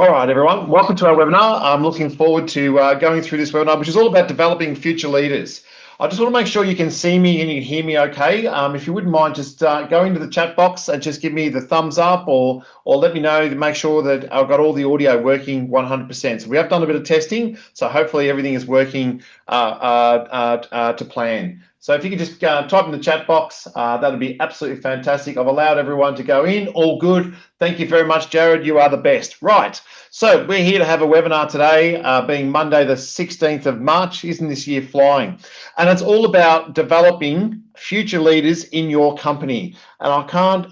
All right, everyone. Welcome to our webinar. I'm looking forward to going through this webinar, which is all about developing future leaders. I just want to make sure you can see me and you can hear me okay. If you wouldn't mind, just go into the chat box and just give me the thumbs up or let me know to make sure that I've got all the audio working 100%. So we have done a bit of testing, so hopefully everything is working to plan. So if you could just type in the chat box, that'd be absolutely fantastic. I've allowed everyone to go in. All good. Thank you very much, Jared. You are the best. Right. So we're here to have a webinar today, being Monday, the 16th of March. Isn't this year flying? And it's all about developing future leaders in your company. And I can't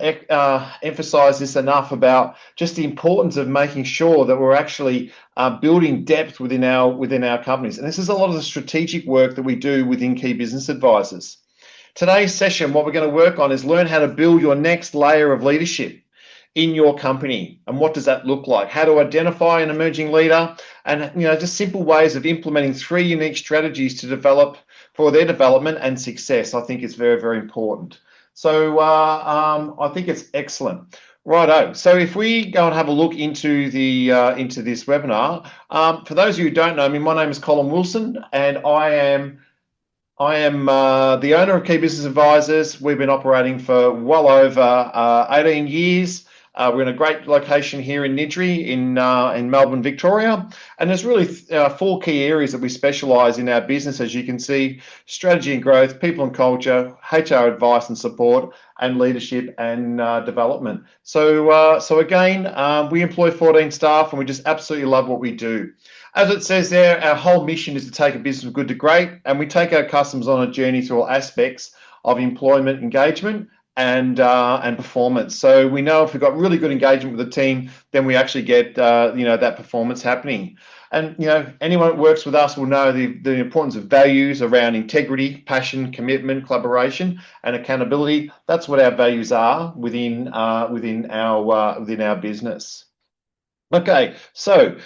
emphasize this enough about just the importance of making sure that we're actually building depth within our companies. And this is a lot of the strategic work that we do within Key Business Advisors. Today's session, what we're going to work on is learn how to build your next layer of leadership in your company. And what does that look like? How to identify an emerging leader, and just simple ways of implementing 3 unique strategies to develop for their development and success. I think it's very, very important. So I think it's excellent. Righto. So if we go and have a look into this webinar, for those of you who don't know me, my name is Colin Wilson, and I am the owner of Key Business Advisors. We've been operating for well over 18 years. We're in a great location here in Niddrie in Melbourne, Victoria. And there's really 4 key areas that we specialise in our business, as you can see: strategy and growth, people and culture, HR advice and support, and leadership and development. So again, we employ 14 staff, and we just absolutely love what we do. As it says there, our whole mission is to take a business from good to great, and we take our customers on a journey through all aspects of employment engagement and performance. So we know if we've got really good engagement with the team, then we actually get that performance happening. And anyone that works with us will know the importance of values around integrity, passion, commitment, collaboration, and accountability. That's what our values are within our business. Okay, so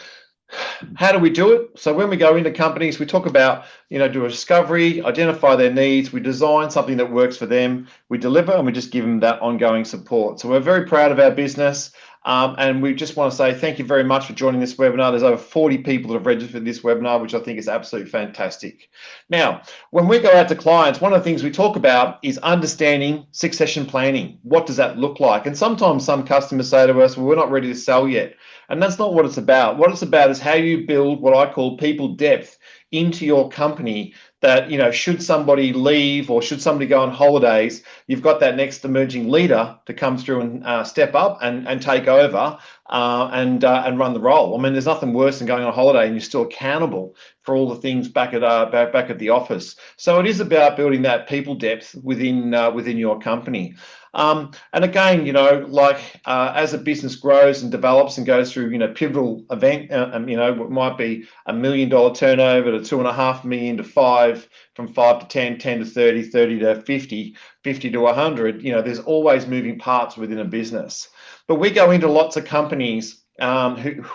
how do we do it? So when we go into companies, we talk about, do a discovery, identify their needs, we design something that works for them, we deliver, and we just give them that ongoing support. So we're very proud of our business, and we just want to say thank you very much for joining this webinar. There's over 40 people that have registered for this webinar, which I think is absolutely fantastic. Now, when we go out to clients, one of the things we talk about is understanding succession planning. What does that look like? And sometimes some customers say to us, well, we're not ready to sell yet. And that's not what it's about. What it's about is how you build what I call people depth into your company, that, should somebody leave or should somebody go on holidays, you've got that next emerging leader to come through and step up and take over and run the role. I mean, there's nothing worse than going on holiday and you're still accountable for all the things back at the office. So it is about building that people depth within your company. And again, as a business grows and develops and goes through, pivotal event, it might be $1 million turnover to $2.5 million to 5, from 5 to 10, 10 to 30, 30 to 50, 50 to 100. There's always moving parts within a business. But we go into lots of companies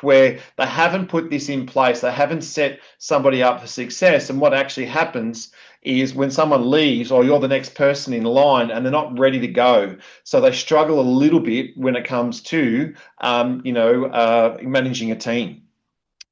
where they haven't put this in place, they haven't set somebody up for success. And what actually happens is when someone leaves, or you're the next person in line, and they're not ready to go, so they struggle a little bit when it comes to managing a team.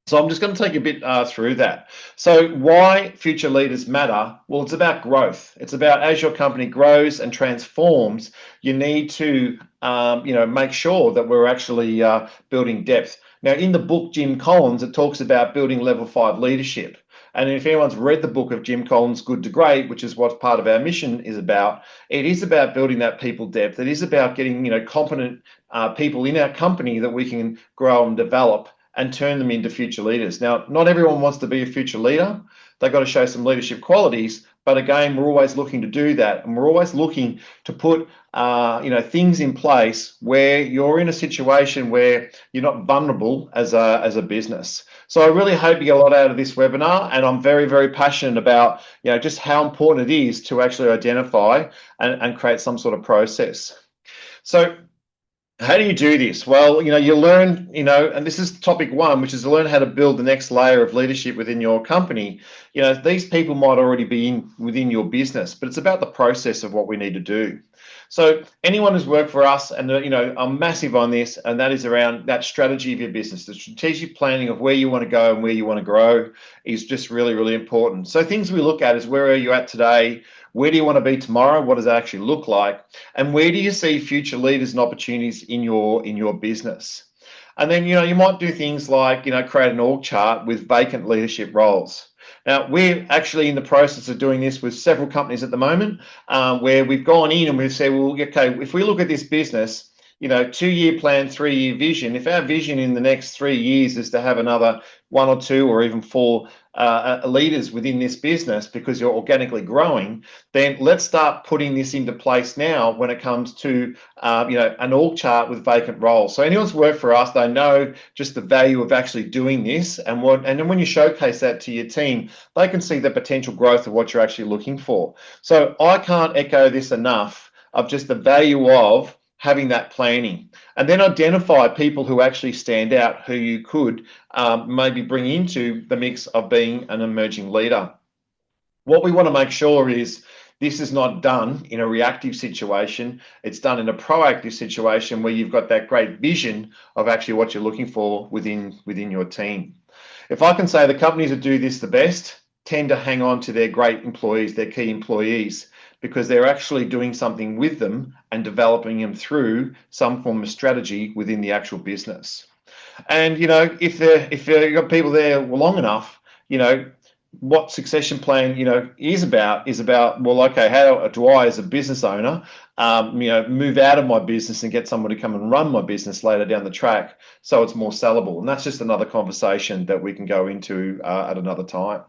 So I'm just going to take a bit through that. So why future leaders matter? Well, it's about growth. It's about, as your company grows and transforms, you need to make sure that we're actually building depth. Now, in the book Jim Collins, it talks about building level 5 leadership. And if anyone's read the book of Jim Collins, Good to Great, which is what part of our mission is about, it is about building that people depth. It is about getting competent people in our company that we can grow and develop and turn them into future leaders. Now, not everyone wants to be a future leader. They've got to show some leadership qualities. But again, we're always looking to do that. And we're always looking to put things in place where you're in a situation where you're not vulnerable as a business. So I really hope you get a lot out of this webinar. And I'm very, very passionate about just how important it is to actually identify and create some sort of process. So how do you do this? Well, you learn, and this is topic 1, which is to learn how to build the next layer of leadership within your company. These people might already be within your business, but it's about the process of what we need to do. So anyone who's worked for us, and I'm massive on this, and that is around that strategy of your business. The strategic planning of where you want to go and where you want to grow is just really, really important. So things we look at is, where are you at today? Where do you want to be tomorrow? What does that actually look like? And where do you see future leaders and opportunities in your business? And then, you might do things like, create an org chart with vacant leadership roles. Now, we're actually in the process of doing this with several companies at the moment, where we've gone in and we've said, well, okay, if we look at this business, 2-year plan, 3-year vision, if our vision in the next 3 years is to have another 1 or 2 or even 4 leaders within this business because you're organically growing, then let's start putting this into place now when it comes to an org chart with vacant roles. So anyone's worked for us, they know just the value of actually doing this, and then when you showcase that to your team, they can see the potential growth of what you're actually looking for. So I can't echo this enough of just the value of having that planning, and then identify people who actually stand out, who you could maybe bring into the mix of being an emerging leader. What we want to make sure is this is not done in a reactive situation. It's done in a proactive situation where you've got that great vision of actually what you're looking for within your team. If I can say, the companies that do this the best tend to hang on to their great employees, their key employees, because they're actually doing something with them and developing them through some form of strategy within the actual business. And if you've got people there long enough, what succession plan is about, well, okay, how do I, as a business owner, move out of my business and get someone to come and run my business later down the track so it's more sellable? And that's just another conversation that we can go into at another time.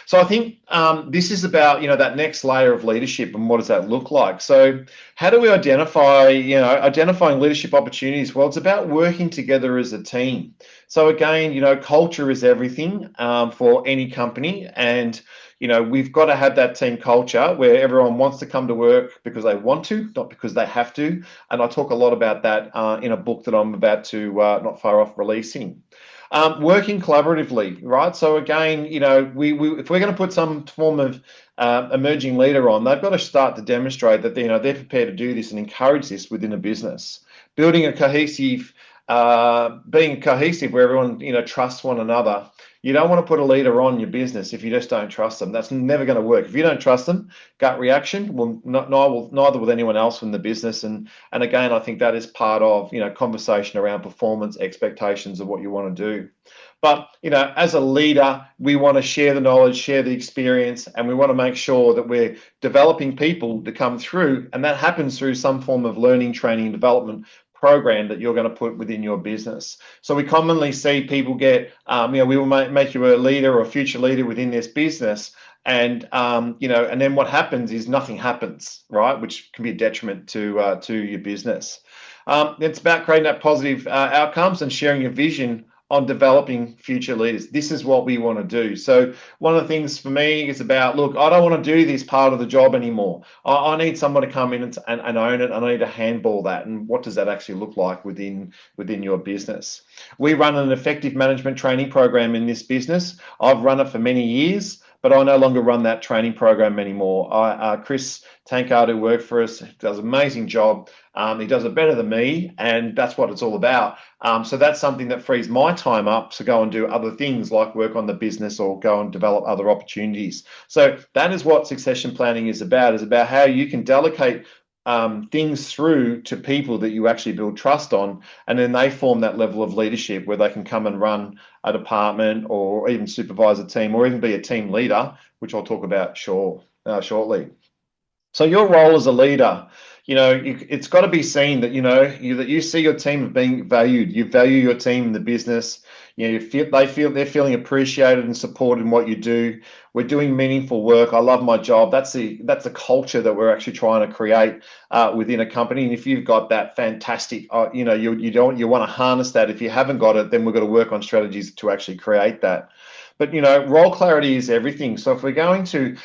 So I think this is about that next layer of leadership, and what does that look like? So how do we identifying leadership opportunities? Well, it's about working together as a team. So again, culture is everything for any company, and we've got to have that team culture where everyone wants to come to work because they want to, not because they have to. And I talk a lot about that in a book that I'm about to not far off releasing. Working collaboratively, right? So again, if we're going to put some form of emerging leader on, they've got to start to demonstrate that they're prepared to do this and encourage this within a business. Building a cohesive, being cohesive where everyone trusts one another. You don't want to put a leader on your business if you just don't trust them. That's never going to work. If you don't trust them, gut reaction, well, neither will anyone else in the business. And again, I think that is part of conversation around performance, expectations of what you want to do. But as a leader, we want to share the knowledge, share the experience, and we want to make sure that we're developing people to come through, and that happens through some form of learning, training, and development program that you're going to put within your business. So we commonly see people get, we will make you a leader or a future leader within this business, and and then what happens is nothing happens, right? Which can be a detriment to your business. It's about creating that positive outcomes and sharing your vision on developing future leaders. This is what we want to do. So one of the things for me is about, look, I don't want to do this part of the job anymore. I need someone to come in and own it. I need to handball that. And what does that actually look like within your business? We run an effective management training program in this business. I've run it for many years, but I no longer run that training program anymore. Chris Tankard, who worked for us, does an amazing job. He does it better than me, and that's what it's all about. So that's something that frees my time up to go and do other things like work on the business or go and develop other opportunities. So that is what succession planning is about how you can delegate things through to people that you actually build trust on, and then they form that level of leadership where they can come and run a department or even supervise a team or even be a team leader, which I'll talk about shortly. So your role as a leader, it's got to be seen that that you see your team as being valued. You value your team in the business. They're feeling appreciated and supported in what you do. We're doing meaningful work. I love my job. That's the culture that we're actually trying to create within a company. And if you've got that, fantastic. You want to harness that. If you haven't got it, then we've got to work on strategies to actually create that. But role clarity is everything. So if we're going to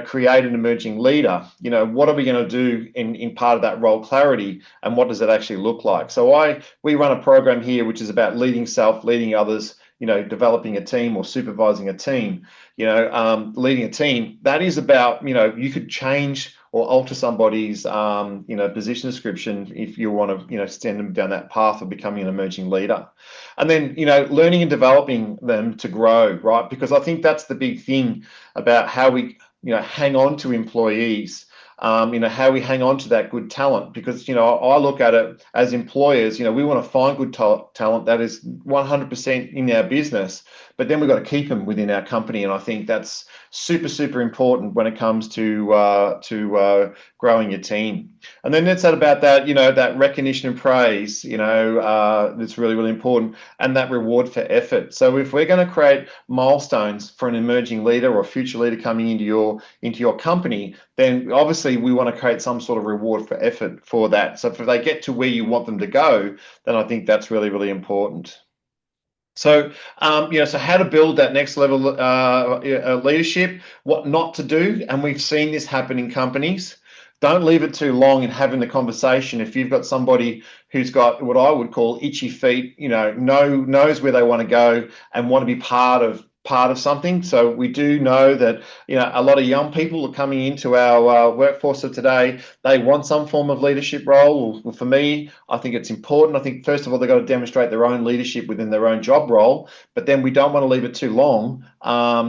create an emerging leader, what are we going to do in part of that role clarity, and what does it actually look like? So we run a program here which is about leading self, leading others, developing a team or supervising a team. Leading a team, that is about you could change or alter somebody's position description if you want to send them down that path of becoming an emerging leader. And then learning and developing them to grow, right? Because I think that's the big thing about how we hang on to employees. How we hang on to that good talent, because I look at it as employers, we want to find good talent that is 100% in our business, but then we've got to keep them within our company. And I think that's super important when it comes to growing your team. And then let's add about that, that recognition and praise, that's really important, and that reward for effort. So if we're going to create milestones for an emerging leader or a future leader coming into your company, then obviously we want to create some sort of reward for effort for that. So if they get to where you want them to go, then I think that's really important. So, so how to build that next level leadership, what not to do, and we've seen this happen in companies. Don't leave it too long in having the conversation. If you've got somebody who's got what I would call itchy feet, knows where they want to go and want to be part of something. So we do know that a lot of young people are coming into our workforce of today. They want some form of leadership role. Well, for me, I think it's important. I think first of all they've got to demonstrate their own leadership within their own job role, but then we don't want to leave it too long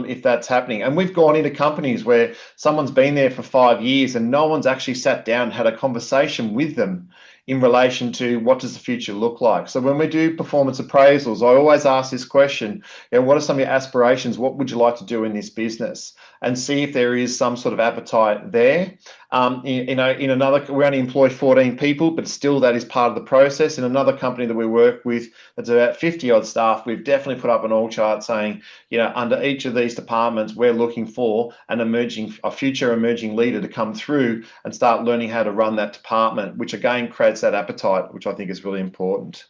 if that's happening. And we've gone into companies where someone's been there for 5 years and no one's actually sat down and had a conversation with them in relation to what does the future look like. So when we do performance appraisals, I always ask this question, what are some of your aspirations? What would you like to do in this business? And see if there is some sort of appetite there. In another, we only employ 14 people, but still that is part of the process. In another company that we work with, that's about 50 odd staff, we've definitely put up an org chart saying, under each of these departments, we're looking for a future emerging leader to come through and start learning how to run that department, which again creates that appetite, which I think is really important.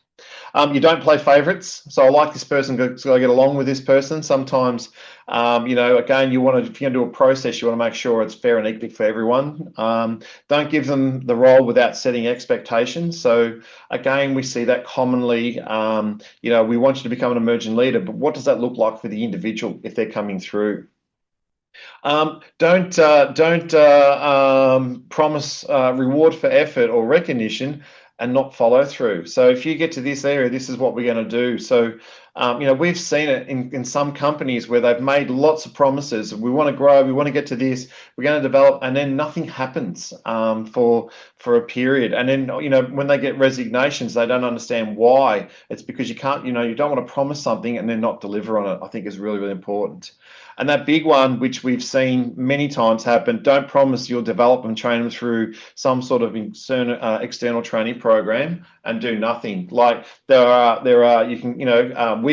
You don't play favorites. So I like this person, so I get along with this person. Sometimes, again, if you're going to do a process, you want to make sure it's fair and equal for everyone. Don't give them the role without setting expectations. So again, we see that commonly. We want you to become an emerging leader, but what does that look like for the individual if they're coming through? Don't promise reward for effort or recognition and not follow through. So if you get to this area, this is what we're going to do. So, we've seen it in some companies where they've made lots of promises. We want to grow, we want to get to this, we're going to develop, and then nothing happens for a period. And then, when they get resignations, they don't understand why. It's because you can't, you don't want to promise something and then not deliver on it, I think is really important. And that big one, which we've seen many times happen, don't promise you'll develop and train them through some sort of external training program and do nothing. Like we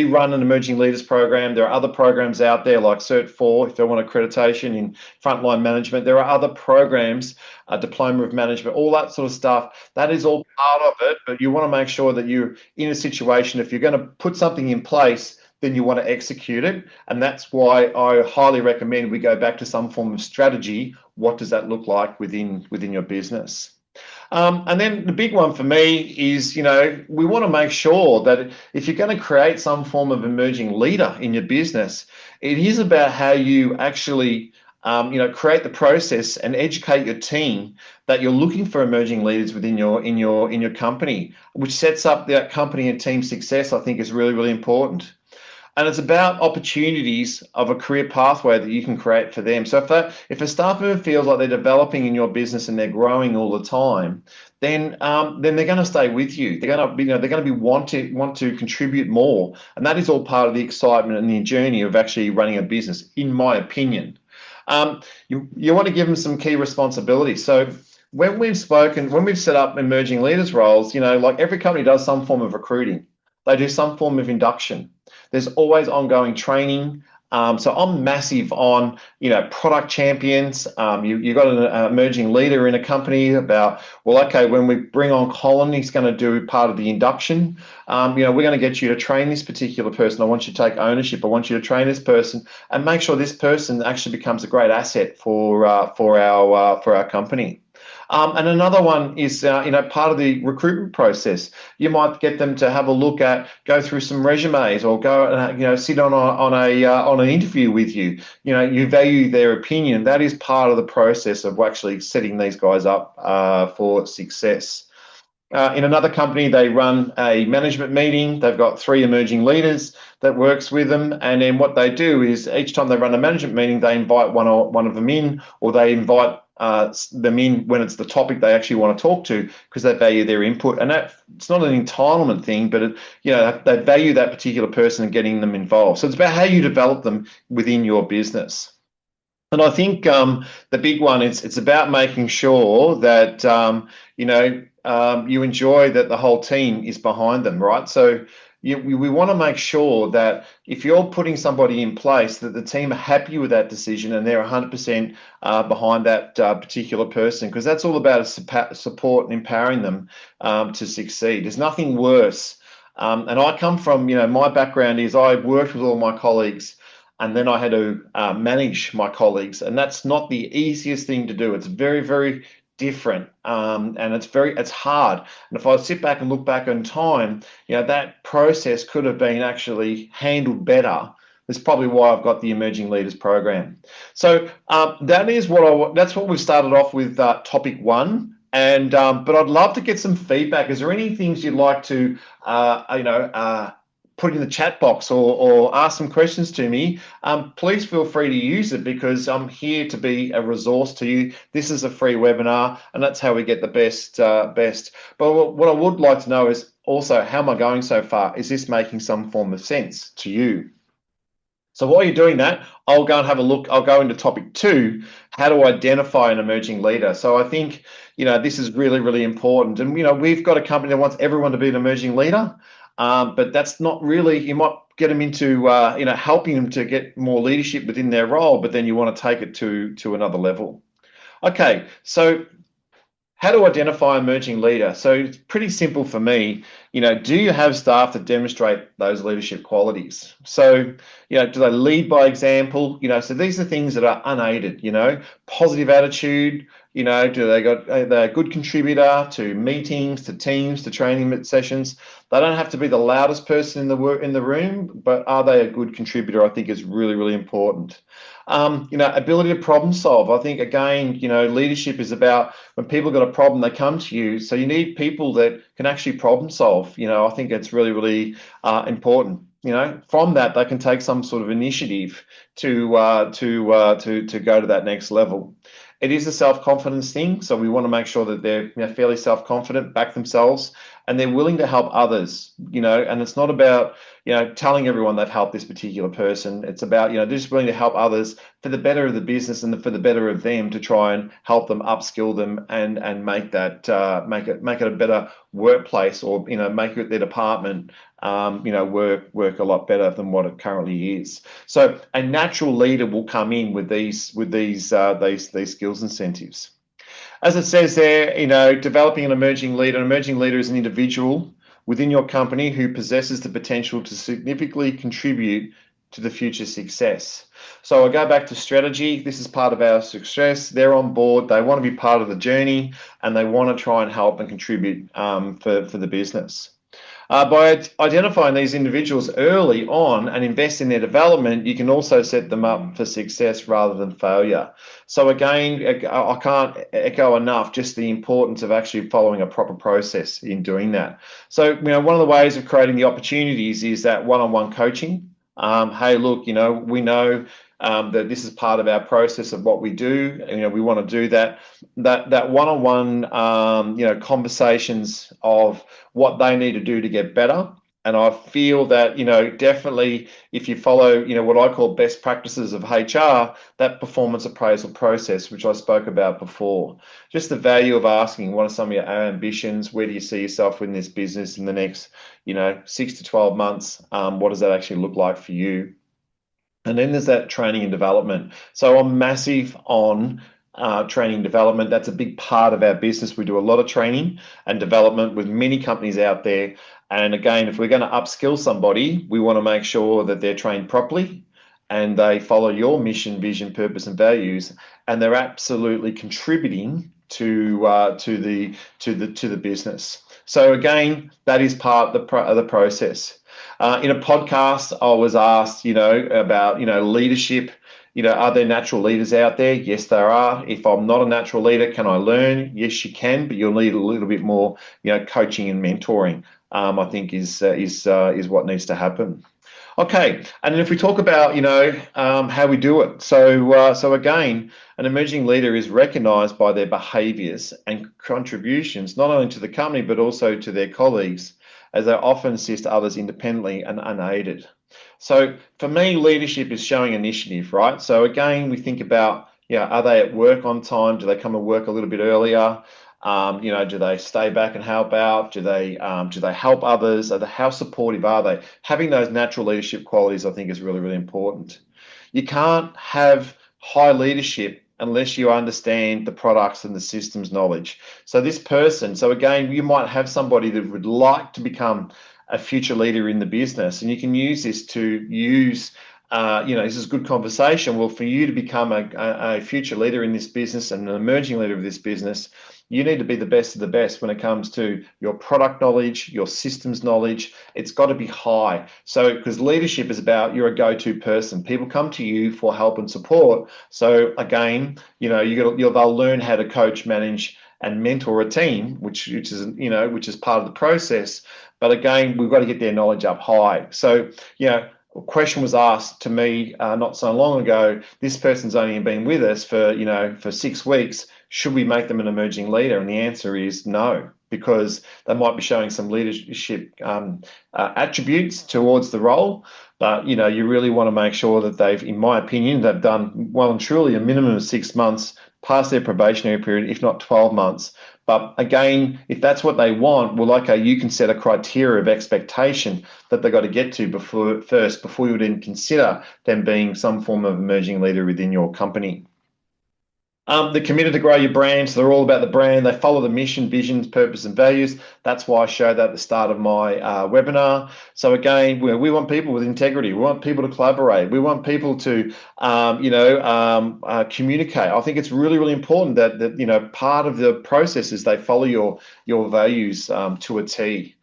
run an emerging leaders program. There are other programs out there like Cert 4 if they want accreditation in frontline management. There are other programs, diploma of management, all that sort of stuff. That is all part of it, but you want to make sure that you're in a situation, if you're going to put something in place, then you want to execute it. And that's why I highly recommend we go back to some form of strategy. What does that look like within your business? And then the big one for me is, we want to make sure that if you're going to create some form of emerging leader in your business, it is about how you actually create the process and educate your team that you're looking for emerging leaders within your company, which sets up that company and team success. I think is really important. And it's about opportunities of a career pathway that you can create for them. So if a staff member feels like they're developing in your business and they're growing all the time, then they're going to stay with you. They're going to want to contribute more, and that is all part of the excitement and the journey of actually running a business, in my opinion. You want to give them some key responsibilities. So when we've set up emerging leaders roles, like every company does some form of recruiting. They do some form of induction. There's always ongoing training. So I'm massive on, product champions. You've got an emerging leader in a company about, well, okay, when we bring on Colin, he's going to do part of the induction. We're going to get you to train this particular person. I want you to take ownership. I want you to train this person and make sure this person actually becomes a great asset for our company. And another one is, part of the recruitment process. You might get them to have a look at, go through some resumes, or go, sit on an interview with you. You value their opinion. That is part of the process of actually setting these guys up for success. In another company, they run a management meeting. They've got 3 emerging leaders that works with them, and then what they do is each time they run a management meeting, they invite one of them in, or they invite them in when it's the topic they actually want to talk to, because they value their input. And that, it's not an entitlement thing, but they value that particular person and getting them involved. So it's about how you develop them within your business. And I think the big one is it's about making sure that you enjoy that the whole team is behind them, right? So we want to make sure that if you're putting somebody in place, that the team are happy with that decision and they're 100% behind that particular person, because that's all about support and empowering them to succeed. There's nothing worse. And I come from, my background is I worked with all my colleagues, and then I had to manage my colleagues, and that's not the easiest thing to do. It's very, very different, and it's hard. And if I sit back and look back on time, that process could have been actually handled better. That's probably why I've got the Emerging Leaders program. So that's what we've started off with, topic 1. And but I'd love to get some feedback. Is there any things you'd like to put in the chat box, or ask some questions to me? Please feel free to use it, because I'm here to be a resource to you. This is a free webinar, and that's how we get the best. But what I would like to know is also, how am I going so far? Is this making some form of sense to you? So while you're doing that, I'll go and have a look. I'll go into topic 2, how to identify an emerging leader. So I think, this is really, really important. And, we've got a company that wants everyone to be an emerging leader. But that's not really, you might get them into, helping them to get more leadership within their role, but then you want to take it to another level. Okay, so how to identify emerging leader? So it's pretty simple for me. Do you have staff that demonstrate those leadership qualities? So, do they lead by example? So these are things that are unaided, positive attitude, are they a good contributor to meetings, to teams, to training sessions? They don't have to be the loudest person in the room, but are they a good contributor? I think is really, really important. Ability to problem solve. I think, again, leadership is about when people got a problem, they come to you. So you need people that can actually problem solve. I think it's really, really important. From that, they can take some sort of initiative to go to that next level. It is a self-confidence thing, so we want to make sure that they're fairly self-confident, back themselves, and they're willing to help others. And it's not about telling everyone they've helped this particular person. It's about they're just willing to help others for the better of the business and for the better of them, to try and help them, upskill them, and make it a better workplace, or make it their department work a lot better than what it currently is. So a natural leader will come in with these skills incentives. As it says there, developing an emerging leader. An emerging leader is an individual within your company who possesses the potential to significantly contribute to the future success. So I go back to strategy. This is part of our success. They're on board. They want to be part of the journey, and they want to try and help and contribute for the business. By identifying these individuals early on and invest in their development, you can also set them up for success rather than failure. So again, I can't echo enough just the importance of actually following a proper process in doing that. So, one of the ways of creating the opportunities is that one-on-one coaching. Hey, look, we know that this is part of our process of what we do. We want to do that one-on-one, conversations of what they need to do to get better. And I feel that, definitely if you follow, what I call best practices of HR, that performance appraisal process, which I spoke about before, just the value of asking, what are some of your ambitions? Where do you see yourself in this business in the next, 6 to 12 months? What does that actually look like for you? And then there's that training and development. So I'm massive on training and development. That's a big part of our business. We do a lot of training and development with many companies out there. And again, if we're going to upskill somebody, we want to make sure that they're trained properly and they follow your mission, vision, purpose, and values, and they're absolutely contributing to the business. So again, that is part of the process. In a podcast, I was asked, about, leadership. Are there natural leaders out there? Yes, there are. If I'm not a natural leader, can I learn? Yes, you can, but you'll need a little bit more, coaching and mentoring. I think is what needs to happen. Okay, and then if we talk about, how we do it. So again, an emerging leader is recognised by their behaviours and contributions, not only to the company but also to their colleagues, as they often assist others independently and unaided. So for me, leadership is showing initiative, right? So again, we think about, are they at work on time? Do they come to work a little bit earlier? Do they stay back and help out? Do they help others? How supportive are they? Having those natural leadership qualities, I think, is really, really important. You can't have high leadership unless you understand the products and the systems knowledge. So again, you might have somebody that would like to become a future leader in the business, and you can use this this is good conversation. Well, for you to become a future leader in this business and an emerging leader of this business, you need to be the best of the best when it comes to your product knowledge, your systems knowledge. It's got to be high. So, because leadership is about, you're a go-to person. People come to you for help and support. So again, they'll learn how to coach, manage, and mentor a team, which is part of the process. But again, we've got to get their knowledge up high. So, a question was asked to me not so long ago. This person's only been with us for 6 weeks. Should we make them an emerging leader? And the answer is no, because they might be showing some leadership attributes towards the role. But you really want to make sure that in my opinion, they've done well and truly a minimum of 6 months past their probationary period, if not 12 months. But again, if that's what they want, well, okay, you can set a criteria of expectation that they've got to get to before you would even consider them being some form of emerging leader within your company. They're committed to grow your brand, so they're all about the brand. They follow the mission, visions, purpose, and values. That's why I showed that at the start of my webinar. So again, we want people with integrity. We want people to collaborate. We want people to, communicate. I think it's really, really important that part of the process is they follow your values to a T.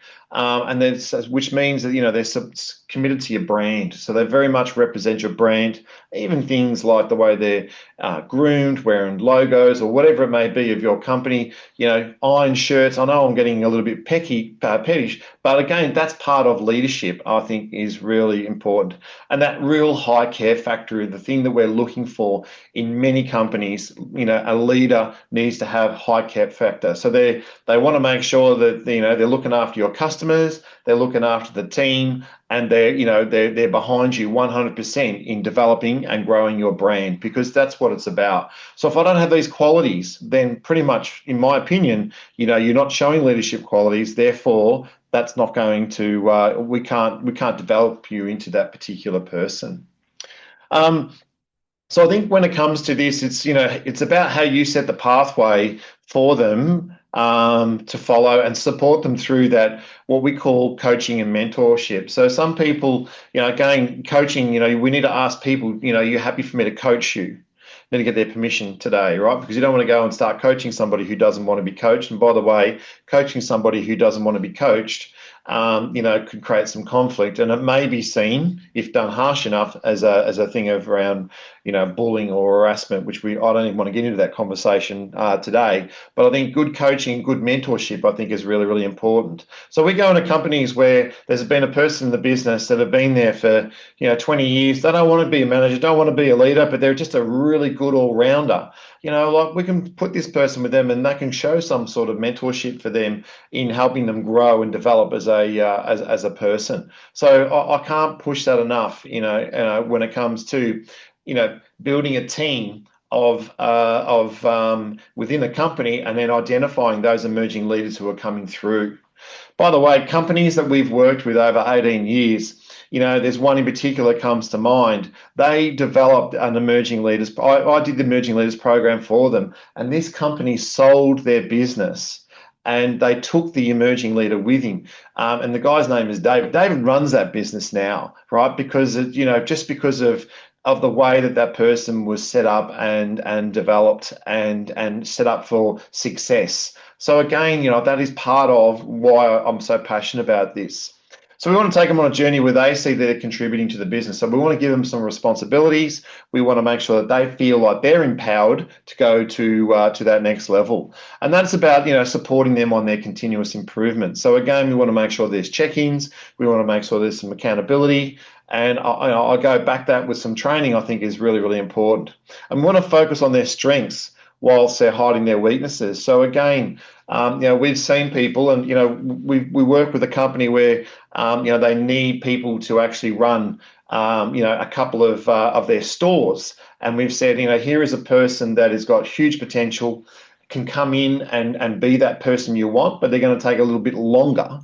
Which means that they're committed to your brand, so they very much represent your brand. Even things like the way they're groomed, wearing logos or whatever it may be of your company. Iron shirts. I know I'm getting a little bit pettish, but again, that's part of leadership. I think is really important, and that real high care factor is the thing that we're looking for in many companies. A leader needs to have high care factor, so they want to make sure that they're looking after your customers, they're looking after the team, and they're behind you 100% in developing and growing your brand, because that's what it's about. So if I don't have these qualities, then pretty much, in my opinion, you're not showing leadership qualities. Therefore, that's not going to we can't develop you into that particular person. So I think when it comes to this, it's about how you set the pathway for them to follow and support them through that, what we call coaching and mentorship. So some people, again, coaching, we need to ask people, you're happy for me to coach you? Need to get their permission today, right? Because you don't want to go and start coaching somebody who doesn't want to be coached. And by the way, coaching somebody who doesn't want to be coached, could create some conflict, and it may be seen, if done harsh enough, as a thing of around, bullying or harassment, which I don't even want to get into that conversation today. But I think good coaching, good mentorship, I think is really, really important. So we go into companies where there's been a person in the business that have been there for 20 years. They don't want to be a manager, don't want to be a leader, but they're just a really good all-rounder. Like we can put this person with them, and they can show some sort of mentorship for them in helping them grow and develop as a person. So I can't push that enough. When it comes to building a team of within a company, and then identifying those emerging leaders who are coming through. By the way, companies that we've worked with over 18 years. There's one in particular that comes to mind. They developed an emerging leaders. I did the emerging leaders program for them, and this company sold their business, and they took the emerging leader with him. And the guy's name is David. David runs that business now, right? Because just because of of the way that that person was set up and developed and set up for success. So again, that is part of why I'm so passionate about this. So we want to take them on a journey where they see they're contributing to the business. So we want to give them some responsibilities. We want to make sure that they feel like they're empowered to go to that next level. And that's about, supporting them on their continuous improvement. So again, we want to make sure there's check-ins. We want to make sure there's some accountability. And I'll go back that with some training, I think, is really, really important. And we want to focus on their strengths whilst they're hiding their weaknesses. So again, we've seen people, and we work with a company where they need people to actually run a couple of their stores, and we've said, here is a person that has got huge potential, can come in and be that person you want, but they're going to take a little bit longer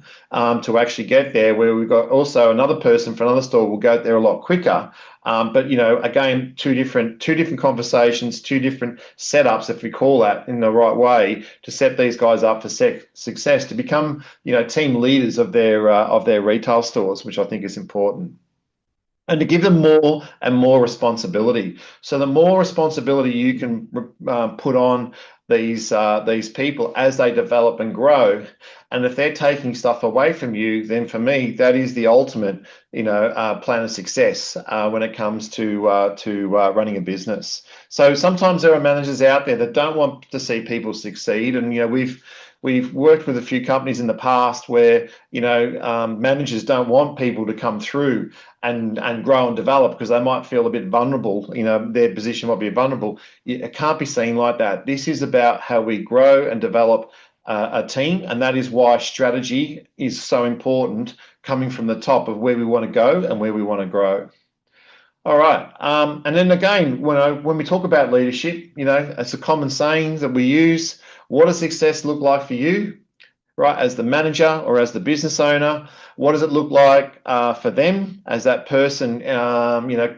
to actually get there. Where we've got also another person for another store will go there a lot quicker. But again, two different conversations, two different setups, if we call that in the right way, to set these guys up for success, to become team leaders of their retail stores, which I think is important. And to give them more and more responsibility. So the more responsibility you can put on these people as they develop and grow, and if they're taking stuff away from you, then for me that is the ultimate, plan of success when it comes to running a business. So sometimes there are managers out there that don't want to see people succeed, and we've worked with a few companies in the past where managers don't want people to come through and grow and develop because they might feel a bit vulnerable. Their position might be vulnerable. It can't be seen like that. This is about how we grow and develop a team, and that is why strategy is so important, coming from the top of where we want to go and where we want to grow. All right. And then again, when we talk about leadership, it's a common saying that we use. What does success look like for you, right? As the manager or as the business owner, what does it look like for them as that person,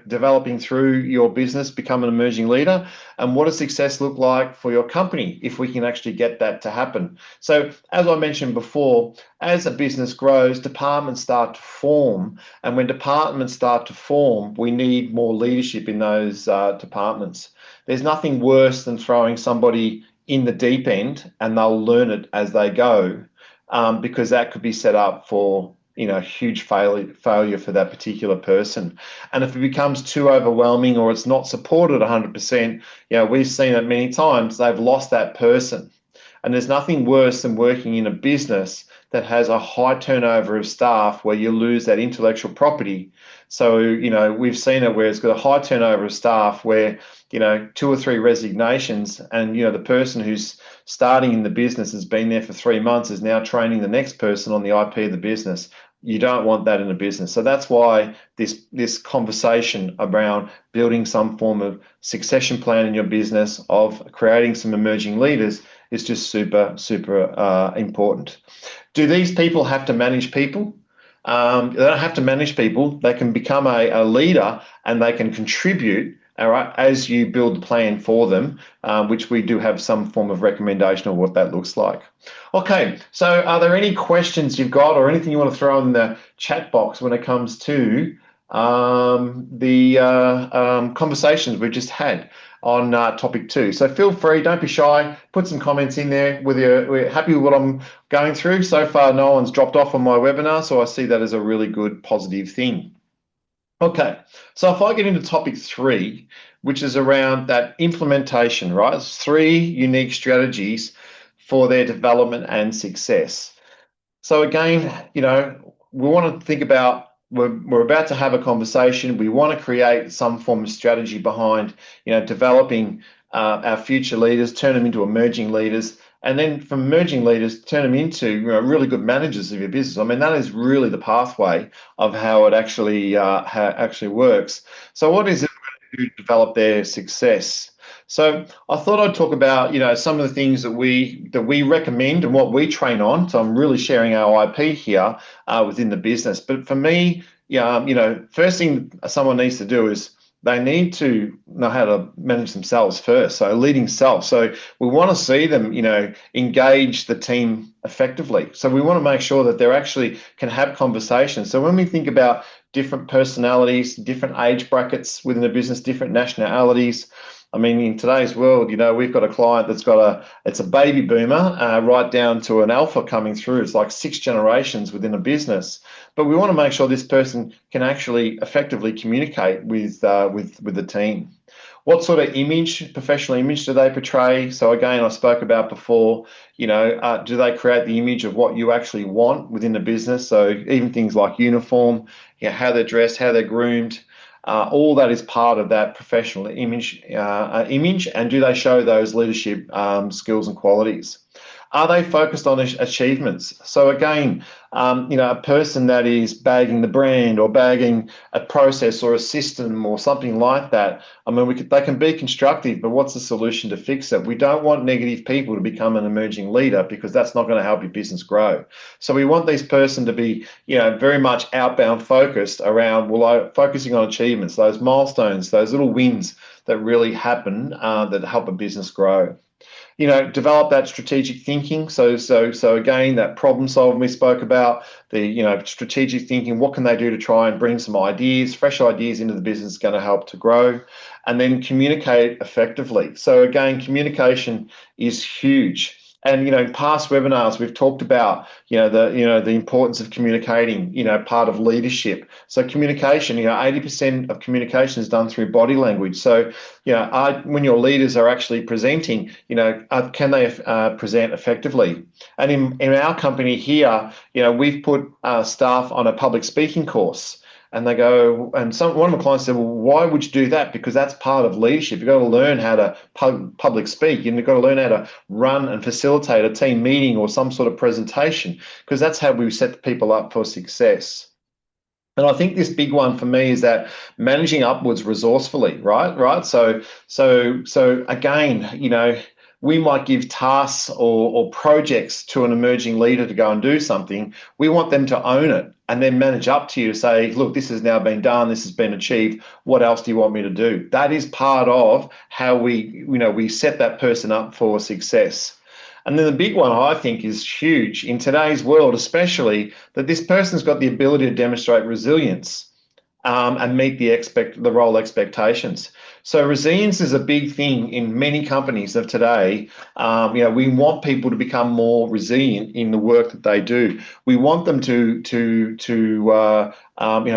developing through your business, become an emerging leader? And what does success look like for your company if we can actually get that to happen? So as I mentioned before, as a business grows, departments start to form. And when departments start to form, we need more leadership in those departments. There's nothing worse than throwing somebody in the deep end and they'll learn it as they go, because that could be set up for huge failure for that particular person. And if it becomes too overwhelming or it's not supported 100%, we've seen it many times, they've lost that person. And there's nothing worse than working in a business that has a high turnover of staff where you lose that intellectual property. So, we've seen it where it's got a high turnover of staff where, 2 or 3 resignations, and, the person who's starting in the business has been there for 3 months is now training the next person on the IP of the business. You don't want that in a business. So that's why this conversation around building some form of succession plan in your business, of creating some emerging leaders, is just super, super important. Do these people have to manage people? They don't have to manage people. They can become a leader and they can contribute, all right, as you build the plan for them, which we do have some form of recommendation of what that looks like. Okay, so are there any questions you've got or anything you want to throw in the chat box when it comes to the conversations we've just had on topic 2? So feel free, don't be shy, put some comments in there. Whether we're happy with what I'm going through. So far, no one's dropped off on my webinar, so I see that as a really good positive thing. Okay, so if I get into topic 3, which is around that implementation, right? It's 3 unique strategies for their development and success. So again, we want to think about, we're about to have a conversation. We want to create some form of strategy behind, developing our future leaders, turn them into emerging leaders, and then from emerging leaders, turn them into really good managers of your business. I mean, that is really the pathway of how it actually works. So what is it to develop their success? So I thought I'd talk about, some of the things that we recommend and what we train on. So I'm really sharing our IP here within the business. But for me, first thing someone needs to do is they need to know how to manage themselves first. So leading self. So we want to see them, engage the team effectively. So we want to make sure that they actually can have conversations. So when we think about different personalities, different age brackets within the business, different nationalities. I mean, in today's world, we've got a client that's got it's a baby boomer, right down to an alpha coming through. It's like 6 generations within a business. But we want to make sure this person can actually effectively communicate with the team. What sort of image, professional image, do they portray? So again, I spoke about before, do they create the image of what you actually want within the business? So even things like uniform, how they're dressed, how they're groomed, all that is part of that professional image. And do they show those leadership skills and qualities? Are they focused on achievements? So again, a person that is bagging the brand or bagging a process or a system or something like that, I mean, they can be constructive, but what's the solution to fix it? We don't want negative people to become an emerging leader, because that's not going to help your business grow. So we want this person to be, very much outbound focused around, focusing on achievements, those milestones, those little wins that really happen, that help a business grow. Develop that strategic thinking. So again, that problem solving we spoke about, the strategic thinking. What can they do to try and bring some ideas, fresh ideas into the business, is going to help to grow, and then communicate effectively. So again, communication is huge. And in past webinars, we've talked about the importance of communicating. Part of leadership. So communication. 80% of communication is done through body language. So when your leaders are actually presenting, can they present effectively? And in our company here, we've put staff on a public speaking course. And they go, and one of my clients said, well, why would you do that? Because that's part of leadership. You've got to learn how to public speak. You've got to learn how to run and facilitate a team meeting or some sort of presentation, because that's how we set the people up for success. And I think this big one for me is that managing upwards resourcefully, right? So again, we might give tasks or projects to an emerging leader to go and do something. We want them to own it and then manage up to you to say, look, this has now been done, this has been achieved. What else do you want me to do? That is part of how we set that person up for success. And then the big one, I think, is huge in today's world, especially, that this person's got the ability to demonstrate resilience, and meet the role expectations. So resilience is a big thing in many companies of today. We want people to become more resilient in the work that they do. We want them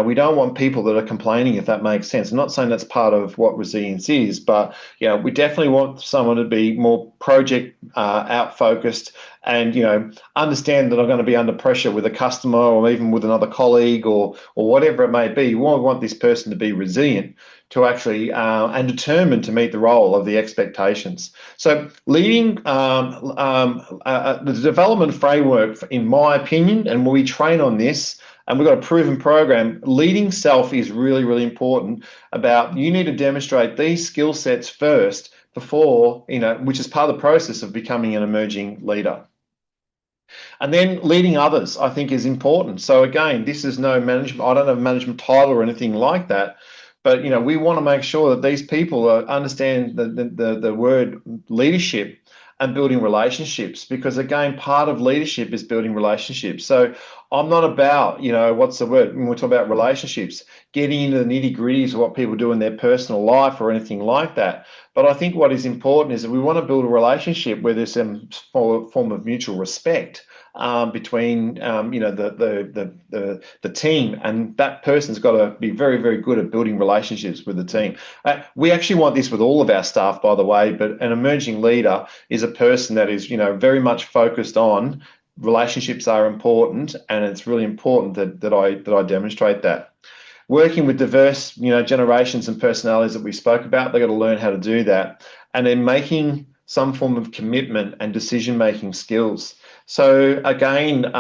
we don't want people that are complaining, if that makes sense. I'm not saying that's part of what resilience is, but we definitely want someone to be more project out focused, and understand that I'm going to be under pressure with a customer or even with another colleague or whatever it may be. We want this person to be resilient, to actually and determined to meet the role of the expectations. So leading the development framework, in my opinion, and we train on this, and we've got a proven program, leading self is really, really important. You need to demonstrate these skill sets first before, which is part of the process of becoming an emerging leader. And then leading others, I think, is important. So again, this is no management. I don't have a management title or anything like that, but we want to make sure that these people understand the word leadership and building relationships, because again, part of leadership is building relationships. So I'm not about, what's the word, when we talk about relationships, getting into the nitty-gritties of what people do in their personal life or anything like that. But I think what is important is that we want to build a relationship where there's some form of mutual respect between the team, and that person's got to be very, very good at building relationships with the team. We actually want this with all of our staff, by the way, but an emerging leader is a person that is very much focused on relationships are important, and it's really important that I demonstrate that. Working with diverse generations and personalities that we spoke about, they've got to learn how to do that, and then making some form of commitment and decision-making skills. So again,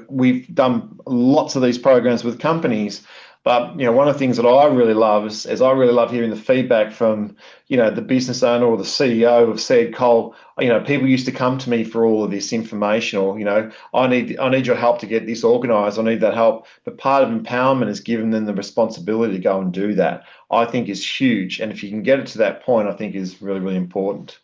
we've done lots of these programs with companies, but one of the things that I really love is I really love hearing the feedback from the business owner or the CEO have said, Cole, people used to come to me for all of this information, or I need your help to get this organised. I need that help. But part of empowerment is giving them the responsibility to go and do that. I think is huge, and if you can get it to that point, I think is really, really important.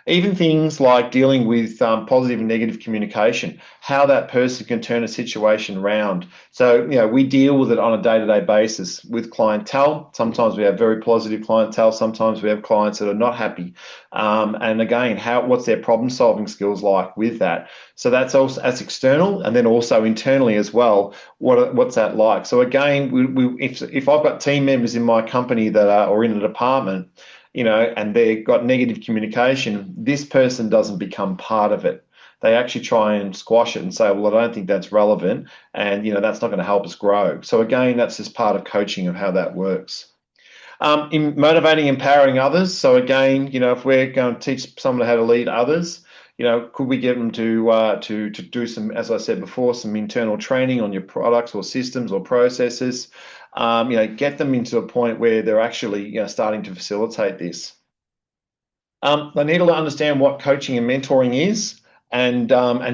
Even things like dealing with positive and negative communication, how that person can turn a situation around. So, we deal with it on a day-to-day basis with clientele. Sometimes we have very positive clientele. Sometimes we have clients that are not happy. And again, what's their problem-solving skills like with that? So that's external, and then also internally as well. What's that like? So again, if I've got team members in my company that are or in a department, and they've got negative communication, this person doesn't become part of it. They actually try and squash it and say, well, I don't think that's relevant, and that's not going to help us grow. So again, that's just part of coaching of how that works. In motivating, empowering others. So again, if we're going to teach someone how to lead others, could we get them to do some, as I said before, some internal training on your products or systems or processes? Get them into a point where they're actually starting to facilitate this. They need to understand what coaching and mentoring is, and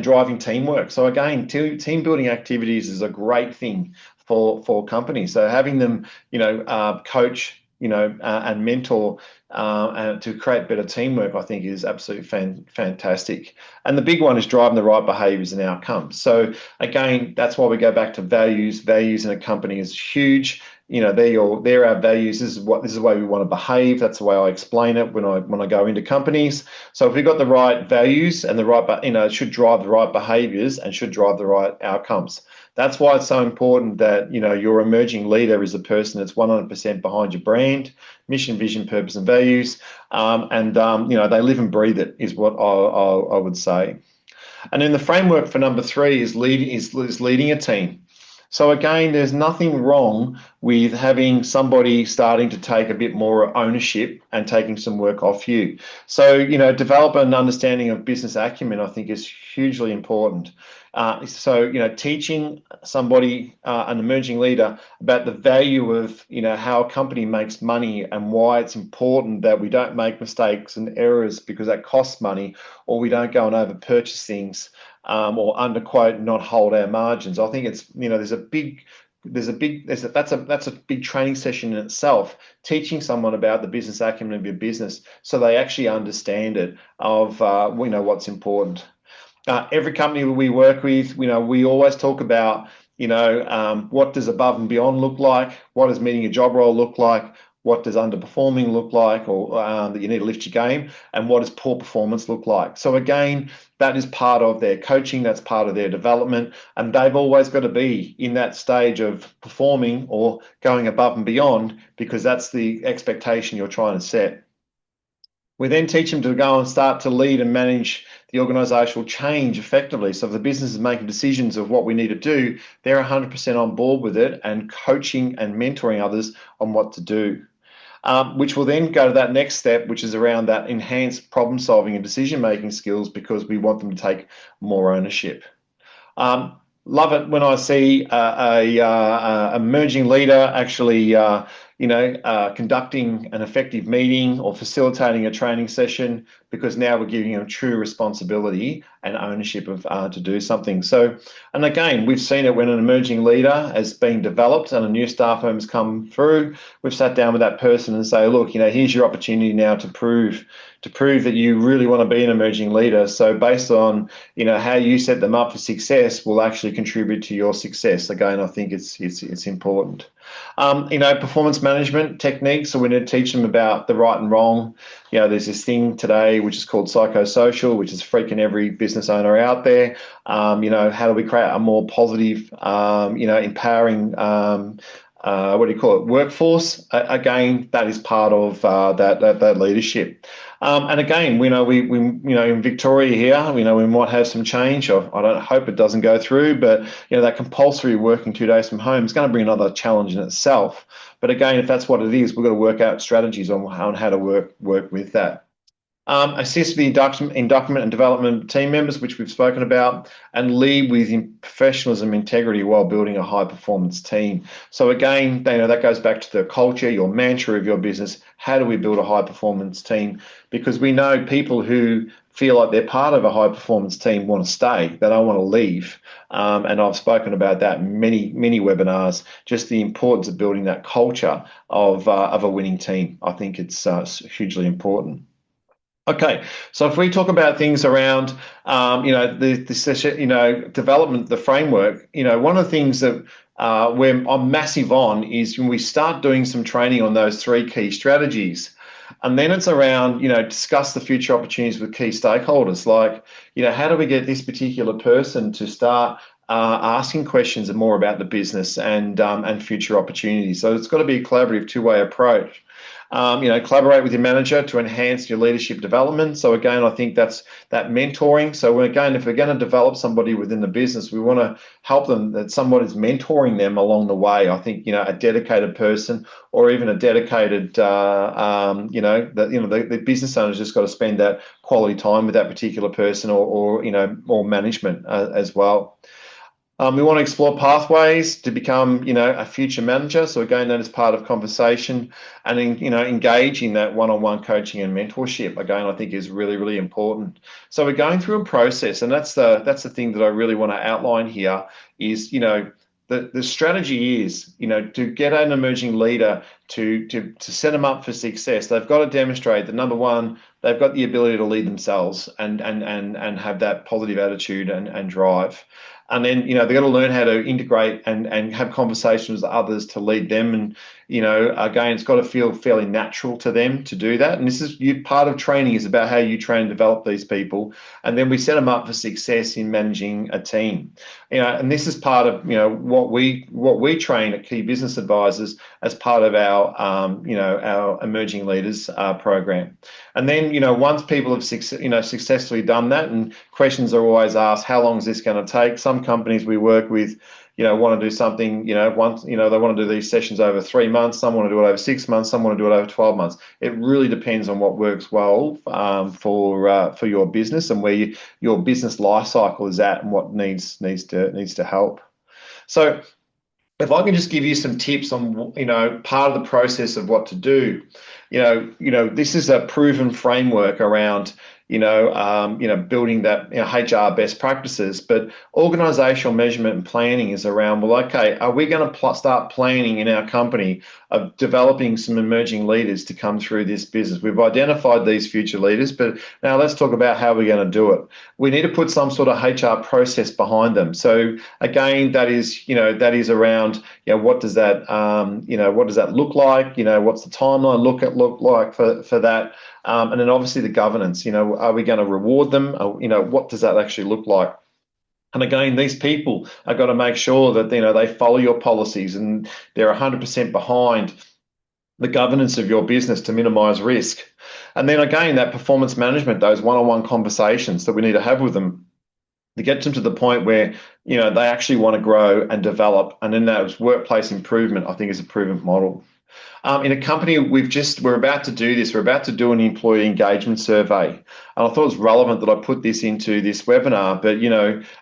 driving teamwork. So again, team building activities is a great thing for companies. So having them, coach, and mentor to create better teamwork, I think is absolutely fantastic. And the big one is driving the right behaviours and outcomes. So again, that's why we go back to values. Values in a company is huge. They're our values. This is the way we want to behave. That's the way I explain it when I go into companies. So if we've got the right values and the right, it should drive the right behaviours and should drive the right outcomes. That's why it's so important that your emerging leader is a person that's 100% behind your brand, mission, vision, purpose, and values, and they live and breathe it. Is what I would say. And then the framework for number 3 is leading a team. So again, there's nothing wrong with having somebody starting to take a bit more ownership and taking some work off you. So, develop an understanding of business acumen, I think, is hugely important. Teaching somebody, an emerging leader, about the value of, how a company makes money and why it's important that we don't make mistakes and errors because that costs money, or we don't go and over purchase things, or underquote and not hold our margins. I think it's, that's a big training session in itself, teaching someone about the business acumen of your business so they actually understand it of what's important. Every company we work with, we always talk about, what does above and beyond look like? What does meeting a job role look like? What does underperforming look like, or that you need to lift your game? And what does poor performance look like? So again, that is part of their coaching, that's part of their development, and they've always got to be in that stage of performing or going above and beyond, because that's the expectation you're trying to set. We then teach them to go and start to lead and manage the organisational change effectively. So if the business is making decisions of what we need to do, they're 100% on board with it and coaching and mentoring others on what to do. Which will then go to that next step, which is around that enhanced problem solving and decision making skills, because we want them to take more ownership. Love it when I see a emerging leader actually, conducting an effective meeting or facilitating a training session, because now we're giving them true responsibility and ownership of to do something. So, and again, we've seen it when an emerging leader has been developed and a new staff member's come through. We've sat down with that person and say, look, here's your opportunity now to prove that you really want to be an emerging leader. So based on, how you set them up for success will actually contribute to your success. Again, I think it's important. Performance management techniques. So we need to teach them about the right and wrong. There's this thing today which is called psychosocial, which is freaking every business owner out there. How do we create a more positive, empowering, workforce? Again, that is part of that leadership. And again, we in Victoria here, we might have some change. I don't hope it doesn't go through, but that compulsory working 2 days from home is going to bring another challenge in itself. But again, if that's what it is, we've got to work out strategies on how to work with that. Assist the induction and development of team members, which we've spoken about, and lead with professionalism, integrity while building a high performance team. So again, that goes back to the culture, your mantra of your business. How do we build a high performance team? Because we know people who feel like they're part of a high performance team want to stay. They don't want to leave. And I've spoken about that in many webinars, just the importance of building that culture of a winning team. I think it's hugely important. Okay, so if we talk about things around, the session, development, the framework, one of the things that where I'm massive on is when we start doing some training on those three key strategies, and then it's around, discuss the future opportunities with key stakeholders, like, how do we get this particular person to start asking questions more about the business and future opportunities. So it's got to be a collaborative two-way approach. Collaborate with your manager to enhance your leadership development. So again, I think that's that mentoring. So again, if we're going to develop somebody within the business, we want to help them, that somebody's mentoring them along the way. I think, a dedicated person or even a dedicated, the business owner's just got to spend that quality time with that particular person or management as well. We want to explore pathways to become, a future manager. So again, that is part of conversation, and engage in that one-on-one coaching and mentorship. Again, I think is really, really important. So we're going through a process, and that's the thing that I really want to outline here. Is the strategy is to get an emerging leader to set them up for success. They've got to demonstrate that, number one, they've got the ability to lead themselves and have that positive attitude and drive. And then, they've got to learn how to integrate and have conversations with others to lead them. And, again, it's got to feel fairly natural to them to do that. And this is part of training is about how you train and develop these people. And then we set them up for success in managing a team. And this is part of, what we train at Key Business Advisors as part of our emerging leaders program. And then, once people have successfully done that, and questions are always asked, how long is this going to take? Some companies we work with, want to do something, once, they want to do these sessions over 3 months. Some want to do it over 6 months. Some want to do it over 12 months. It really depends on what works well for your business and where your business life cycle is at and what needs to help. So if I can just give you some tips on, part of the process of what to do, this is a proven framework around, building that HR best practices. But organizational measurement and planning is around, well, okay, are we going to start planning in our company of developing some emerging leaders to come through this business? We've identified these future leaders, but now let's talk about how we're going to do it. We need to put some sort of HR process behind them. So again, that is around, what does that, what does that look like? What's the timeline look like for that? And then obviously the governance, are we going to reward them? What does that actually look like? And again, these people are got to make sure that, they follow your policies and they're 100% behind the governance of your business to minimize risk. And then again, that performance management, those one-on-one conversations that we need to have with them to get them to the point where, they actually want to grow and develop. And then that workplace improvement, I think, is a proven model. In a company, we're about to do this. We're about to do an employee engagement survey. And I thought it was relevant that I put this into this webinar. But,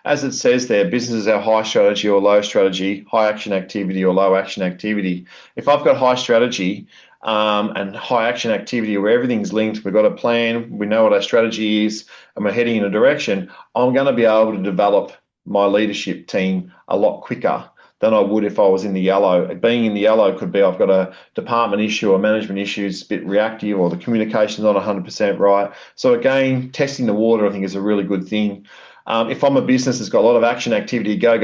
as it says there, businesses are high strategy or low strategy, high action activity or low action activity. If I've got high strategy and high action activity where everything's linked, we've got a plan, we know what our strategy is, and we're heading in a direction, I'm going to be able to develop my leadership team a lot quicker than I would if I was in the yellow. Being in the yellow could be I've got a department issue or management issue, it's a bit reactive, or the communication's not 100% right. So again, testing the water, I think, is a really good thing. If I'm a business that's got a lot of action activity, go,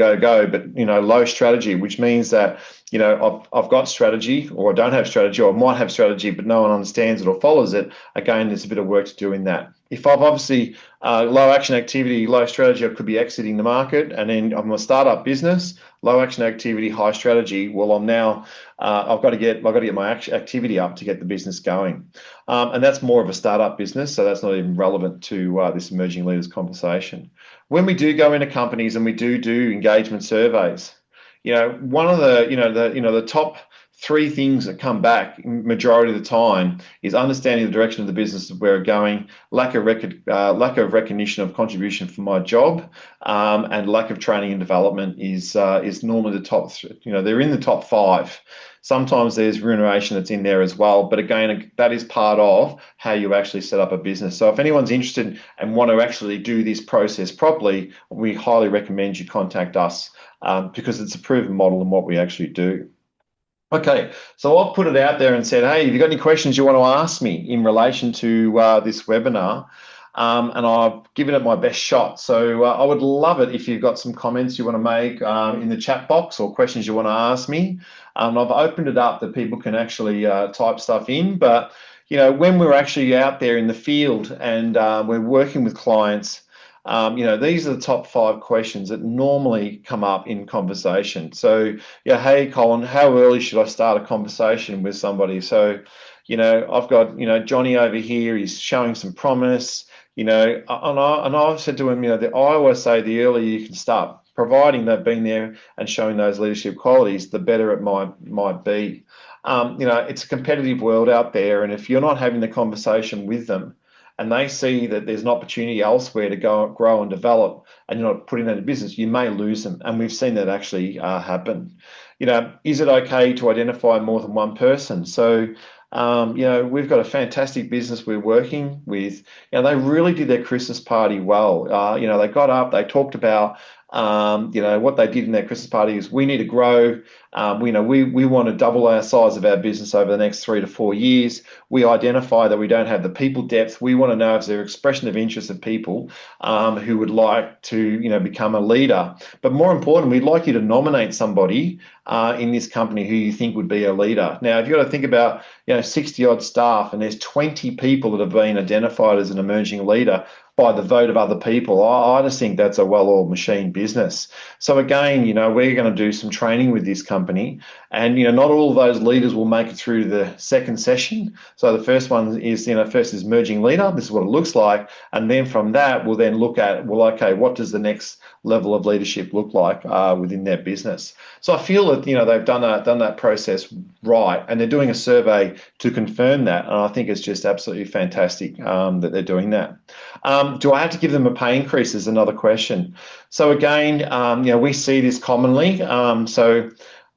but, low strategy, which means that, I've got strategy, or I don't have strategy, or I might have strategy, but no one understands it or follows it. Again, there's a bit of work to do in that. If I've obviously low action activity, low strategy, I could be exiting the market, and then I'm a startup business, low action activity, high strategy. Well, I'm now I've got to get my activity up to get the business going, and that's more of a startup business, so that's not even relevant to this emerging leaders conversation. When we do go into companies and we do engagement surveys, one of the top 3 things that come back majority of the time is understanding the direction of the business of where we're going, lack of recognition of contribution for my job, and lack of training and development is normally the top. They're in the top 5. Sometimes there's remuneration that's in there as well, but again, that is part of how you actually set up a business. So if anyone's interested and want to actually do this process properly, we highly recommend you contact us because it's a proven model in what we actually do. Okay, so I've put it out there and said, hey, have you got any questions you want to ask me in relation to this webinar? And I've given it my best shot. So I would love it if you've got some comments you want to make in the chat box or questions you want to ask me. I've opened it up that people can actually type stuff in. But, when we're actually out there in the field and we're working with clients, these are the top 5 questions that normally come up in conversation. So, yeah, hey, Colin, how early should I start a conversation with somebody? So, I've got, Johnny over here, he's showing some promise, and I've said to him, I always say the earlier you can start, providing they've been there and showing those leadership qualities, the better it might be. It's a competitive world out there, and if you're not having the conversation with them, and they see that there's an opportunity elsewhere to go grow and develop, and you're not putting that in business, you may lose them. And we've seen that actually happen. Is it okay to identify more than one person? So, we've got a fantastic business we're working with. They really did their Christmas party well. They got up, they talked about, what they did in their Christmas party is we need to grow. We want to double our size of our business over the next 3 to 4 years. We identify that we don't have the people depth. We want to know if there's expression of interest of people who would like to, become a leader. But more important, we'd like you to nominate somebody in this company who you think would be a leader. Now, if you've got to think about, 60 odd staff and there's 20 people that have been identified as an emerging leader by the vote of other people, I just think that's a well-oiled machine business. So again, we're going to do some training with this company, and not all of those leaders will make it through the second session. So the first one is, first is merging leader. This is what it looks like, and then from that we'll then look at, well, okay, what does the next level of leadership look like within their business? So I feel that they've done that process right, and they're doing a survey to confirm that, and I think it's just absolutely fantastic that they're doing that. Do I have to give them a pay increase is another question. So again, we see this commonly.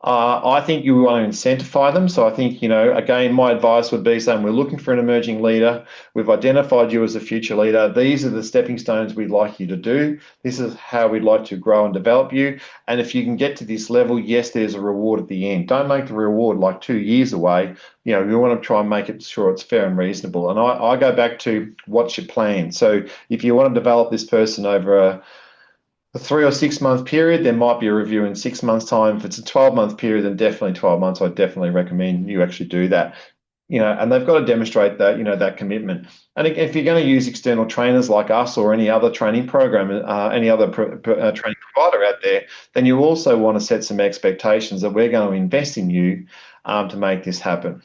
I think you want to incentivize them. So I think, again, my advice would be saying we're looking for an emerging leader. We've identified you as a future leader. These are the stepping stones we'd like you to do. This is how we'd like to grow and develop you. And if you can get to this level, yes, there's a reward at the end. Don't make the reward like 2 years away. We want to try and make it sure it's fair and reasonable. And I go back to what's your plan. So if you want to develop this person over a 3 or 6 month period, there might be a review in 6 months' time. If it's a 12-month period, then definitely 12 months. I definitely recommend you actually do that. And they've got to demonstrate that, that commitment. And if you're going to use external trainers like us or any other training program, any other training provider out there, then you also want to set some expectations that we're going to invest in you to make this happen.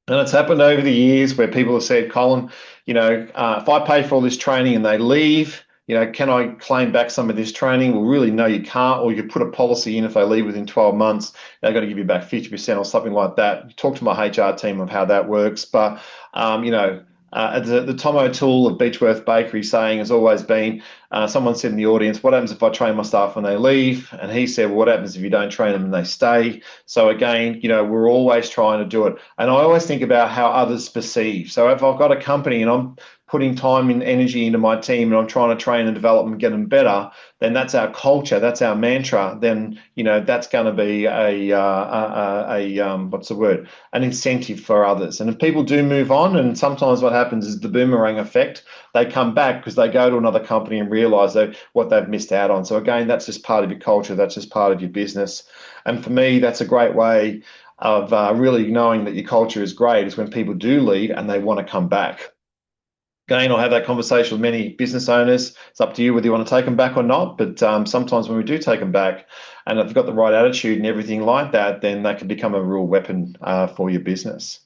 And it's happened over the years where people have said, Colin, if I pay for all this training and they leave, can I claim back some of this training? Well, really, no, you can't. Or you could put a policy in if they leave within 12 months, they've got to give you back 50% or something like that. Talk to my HR team of how that works. But, the Tom O'Toole of Beechworth Bakery saying has always been, someone said in the audience, what happens if I train my staff when they leave? And he said, well, what happens if you don't train them and they stay? So again, we're always trying to do it. And I always think about how others perceive. So if I've got a company and I'm putting time and energy into my team and I'm trying to train and develop and get them better, then that's our culture, that's our mantra. Then that's going to be an incentive for others. And if people do move on, and sometimes what happens is the boomerang effect, they come back because they go to another company and realize what they've missed out on. So again, that's just part of your culture, that's just part of your business. And for me, that's a great way of really knowing that your culture is great, is when people do leave and they want to come back. Again, I'll have that conversation with many business owners. It's up to you whether you want to take them back or not. But sometimes when we do take them back, and if they've got the right attitude and everything like that, then that can become a real weapon for your business.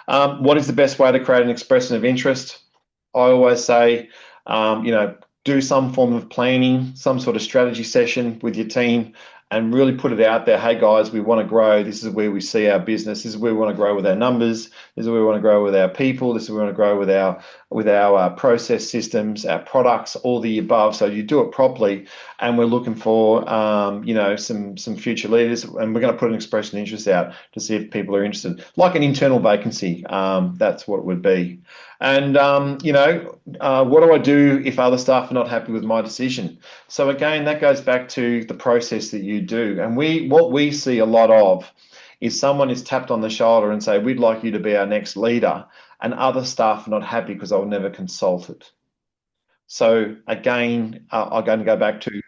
What is the best way to create an expression of interest? I always say, do some form of planning, some sort of strategy session with your team, and really put it out there. Hey guys, we want to grow. This is where we see our business. This is where we want to grow with our numbers. This is where we want to grow with our people. This is where we want to grow with our process systems, our products, all the above. So you do it properly, and we're looking for some future leaders, and we're going to put an expression of interest out to see if people are interested, like an internal vacancy. That's what it would be. And what do I do if other staff are not happy with my decision? So again, that goes back to the process that you do. And what we see a lot of if someone is tapped on the shoulder and say, we'd like you to be our next leader, and other staff are not happy because they were never consulted. So again, I'm going to go back to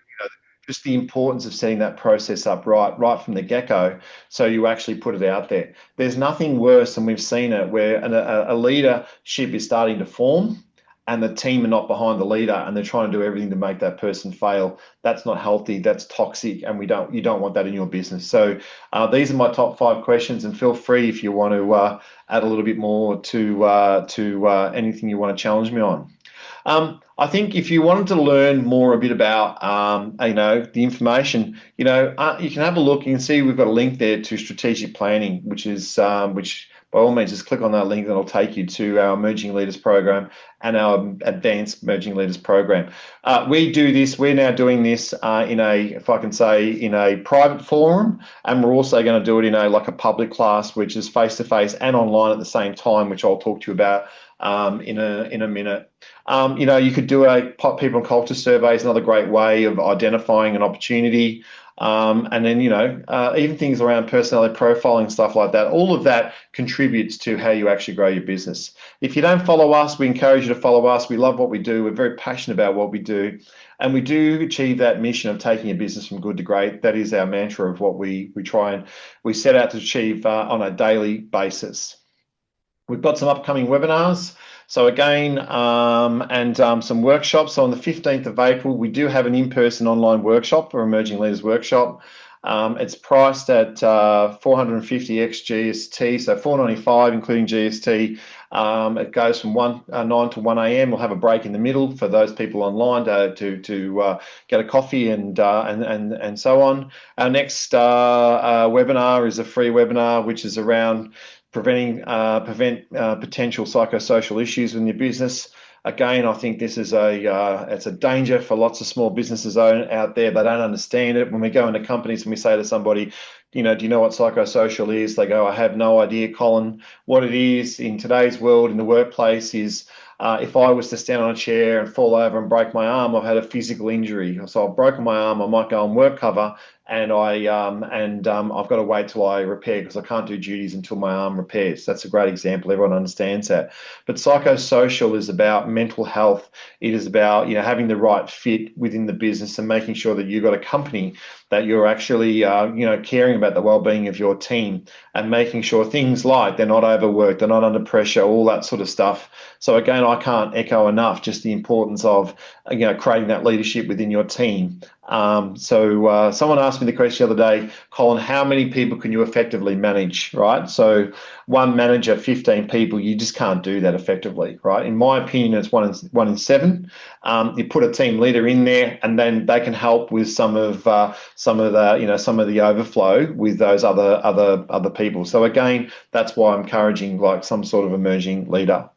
just the importance of setting that process up right from the get-go, so you actually put it out there. There's nothing worse than we've seen it where a leadership is starting to form and the team are not behind the leader and they're trying to do everything to make that person fail. That's not healthy. That's toxic, and you don't want that in your business. So these are my top 5 questions, and feel free if you want to add a little bit more to anything you want to challenge me on. I think if you wanted to learn more a bit about, the information, you can have a look. You can see we've got a link there to strategic planning, which by all means, just click on that link and it'll take you to our Emerging Leaders program and our Advanced Emerging Leaders program. We do this. We're now doing this in a private forum, and we're also going to do it in a public class, which is face-to-face and online at the same time, which I'll talk to you about in a minute. You could do a people and culture survey is another great way of identifying an opportunity. And then, even things around personality profiling, stuff like that, all of that contributes to how you actually grow your business. If you don't follow us, we encourage you to follow us. We love what we do. We're very passionate about what we do. And we do achieve that mission of taking a business from good to great. That is our mantra of what we try and we set out to achieve on a daily basis. We've got some upcoming webinars. So again, some workshops. So on the 15th of April, we do have an in-person online workshop, or Emerging Leaders Workshop. It's priced at 450 ex GST, so 495 including GST. It goes from 9 to 1 a.m. We'll have a break in the middle for those people online to get a coffee and so on. Our next webinar is a free webinar, which is around prevent potential psychosocial issues in your business. Again, I think this is it's a danger for lots of small businesses out there. They don't understand it. When we go into companies and we say to somebody, do you know what psychosocial is? They go, I have no idea, Colin. What it is in today's world in the workplace is if I was to stand on a chair and fall over and break my arm, I've had a physical injury. So I've broken my arm, I might go on work cover, and I've got to wait till I repair because I can't do duties until my arm repairs. That's a great example. Everyone understands that. But psychosocial is about mental health. It is about having the right fit within the business and making sure that you've got a company that you're actually caring about the well-being of your team and making sure things like they're not overworked, they're not under pressure, all that sort of stuff. So again, I can't echo enough just the importance of creating that leadership within your team. So someone asked me the question the other day, Colin, how many people can you effectively manage, right? So one manager, 15 people, you just can't do that effectively, right? In my opinion, it's one in 7. You put a team leader in there, and then they can help with some of the overflow with those other people. So again, that's why I'm encouraging some sort of emerging leader.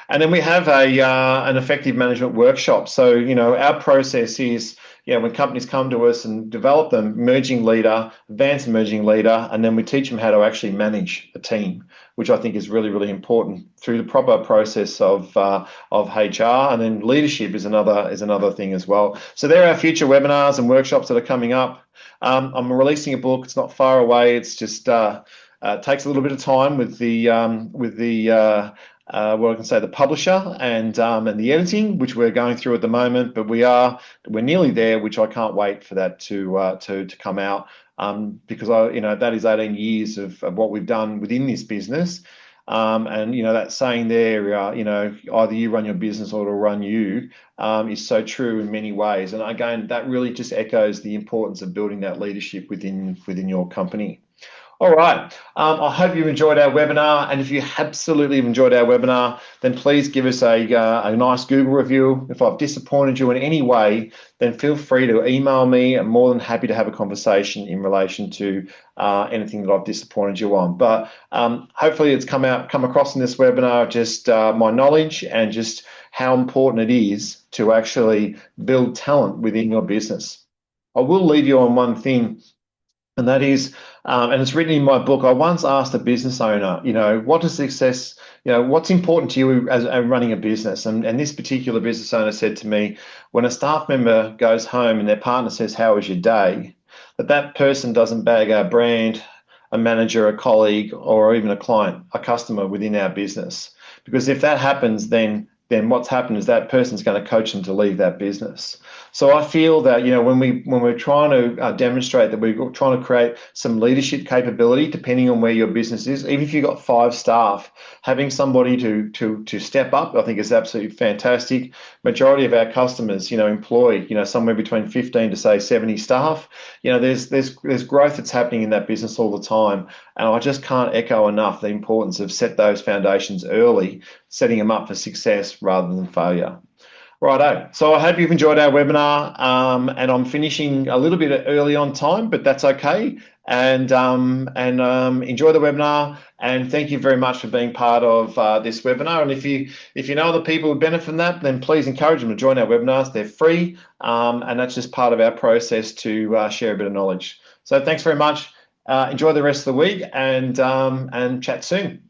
And then we have an effective management workshop. So our process is, when companies come to us and develop them, emerging leader, advanced emerging leader, and then we teach them how to actually manage a team, which I think is really, really important through the proper process of HR. And then leadership is another thing as well. So there are our future webinars and workshops that are coming up. I'm releasing a book. It's not far away. It's just takes a little bit of time with the the publisher and the editing, which we're going through at the moment, but we're nearly there, which I can't wait for that to come out, because that is 18 years of what we've done within this business. And that saying there, either you run your business or it'll run you, is so true in many ways. And again, that really just echoes the importance of building that leadership within your company. All right. I hope you enjoyed our webinar. And if you absolutely enjoyed our webinar, then please give us a nice Google review. If I've disappointed you in any way, then feel free to email me. I'm more than happy to have a conversation in relation to anything that I've disappointed you on. But hopefully it's come across in this webinar just my knowledge and just how important it is to actually build talent within your business. I will leave you on one thing, and that is, and it's written in my book, I once asked a business owner, what does success, what's important to you as running a business? And this particular business owner said to me, when a staff member goes home and their partner says, how was your day? That person doesn't bag our brand, a manager, a colleague, or even a client, a customer within our business. Because if that happens, then what's happened is that person's going to coach them to leave that business. So I feel that when we're trying to demonstrate that we're trying to create some leadership capability, depending on where your business is, even if you've got 5 staff, having somebody to step up, I think is absolutely fantastic. Majority of our customers, employ somewhere between 15 to say 70 staff. There's growth that's happening in that business all the time, and I just can't echo enough the importance of set those foundations early, setting them up for success rather than failure. Righto. So I hope you've enjoyed our webinar, and I'm finishing a little bit early on time, but that's okay. And enjoy the webinar, and thank you very much for being part of this webinar. And if you know other people who benefit from that, then please encourage them to join our webinars. They're free, and that's just part of our process to share a bit of knowledge. So thanks very much. Enjoy the rest of the week, and chat soon.